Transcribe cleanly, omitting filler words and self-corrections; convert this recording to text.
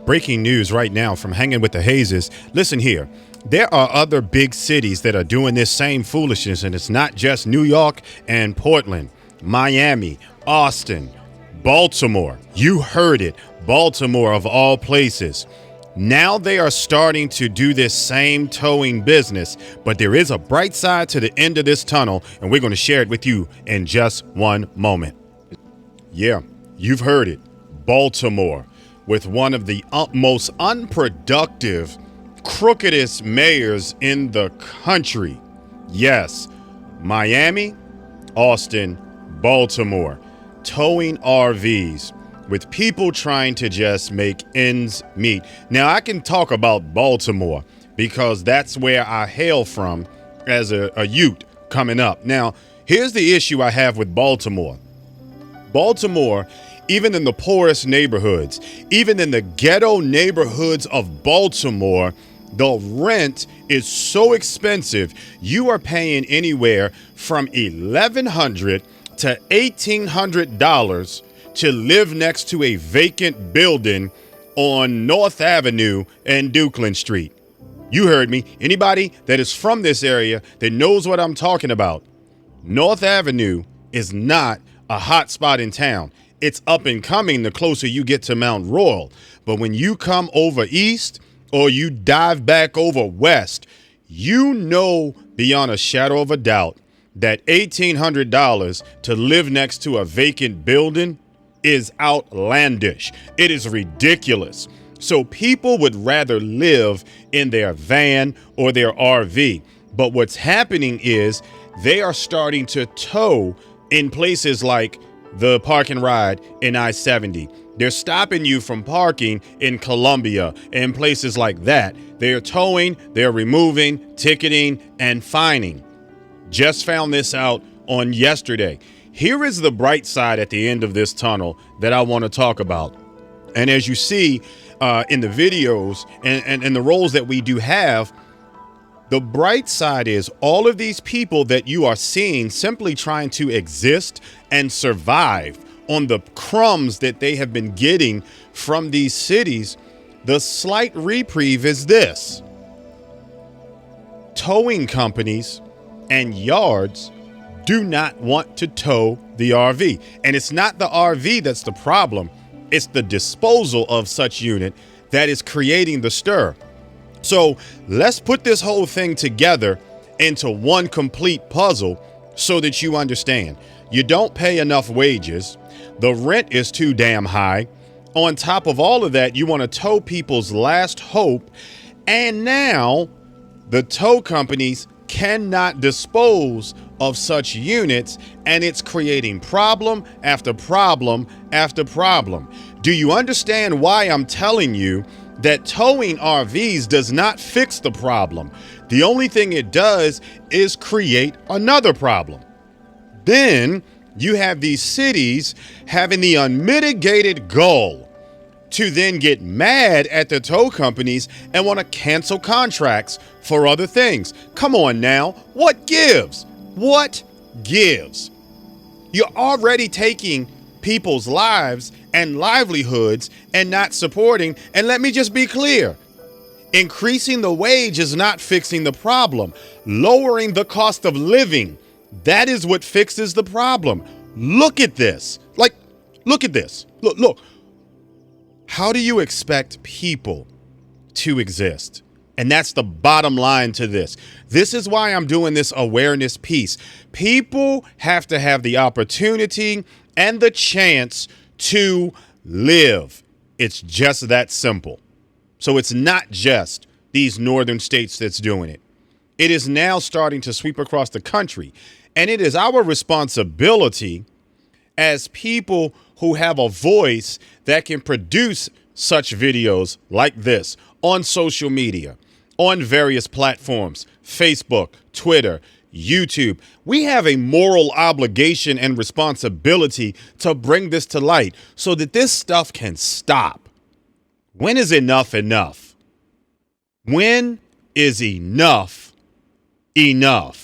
Breaking news right now from Hanging with the Hazes. Listen here. There are other big cities that are doing this same foolishness, and it's not just New York and Portland, Miami, Austin, Baltimore. You heard it. Baltimore, of all places. Now they are starting to do this same towing business, but there is a bright side to the end of this tunnel, and we're going to share it with you in just one moment. Yeah, you've heard it. Baltimore, with one of the most unproductive, crookedest mayors in the country. Yes, Miami, Austin, Baltimore, towing RVs with people trying to just make ends meet. Now, I can talk about Baltimore because that's where I hail from as a youth coming up. Now, here's the issue I have with Baltimore. Baltimore, even in the poorest neighborhoods, even in the ghetto neighborhoods of Baltimore, the rent is so expensive. You are paying anywhere from $1,100 to $1,800 to live next to a vacant building on North Avenue and Dukeland Street. You heard me. Anybody that is from this area that knows what I'm talking about. North Avenue is not a hot spot in town. It's up and coming the closer you get to Mount Royal. But when you come over east or you dive back over west, you know beyond a shadow of a doubt that $1,800 to live next to a vacant building is outlandish. It is ridiculous. So people would rather live in their van or their RV. But what's happening is they are starting to tow in places like the park and ride in I-70. They're stopping you from parking in Columbia and places like that. They're towing, they're removing, ticketing, and fining. Just found this out on yesterday. Here is the bright side at the end of this tunnel that I want to talk about. And as you see in the videos and the roles that we do have, the bright side is all of these people that you are seeing simply trying to exist and survive on the crumbs that they have been getting from these cities. The slight reprieve is this: towing companies and yards do not want to tow the RV. And it's not the RV that's the problem. It's the disposal of such unit that is creating the stir. So let's put this whole thing together into one complete puzzle so that you understand. You don't pay enough wages. The rent is too damn high. On top of all of that, you want to tow people's last hope. And now the tow companies cannot dispose of such units, and it's creating problem after problem after problem. Do you understand why I'm telling you that towing RVs does not fix the problem? The only thing it does is create another problem. Then you have these cities having the unmitigated goal to then get mad at the tow companies and want to cancel contracts for other things. Come on now. What gives? What gives? You're already taking people's lives and livelihoods and not supporting. And let me just be clear. Increasing the wage is not fixing the problem. Lowering the cost of living, that is what fixes the problem. Look at this. Look at this. Look. How do you expect people to exist? And that's the bottom line to this. This is why I'm doing this awareness piece. People have to have the opportunity and the chance to live. It's just that simple. So it's not just these northern states that's doing it. It is now starting to sweep across the country. And it is our responsibility as people who have a voice that can produce such videos like this on social media, on various platforms, Facebook, Twitter, YouTube. We have a moral obligation and responsibility to bring this to light so that this stuff can stop. When is enough enough? When is enough enough?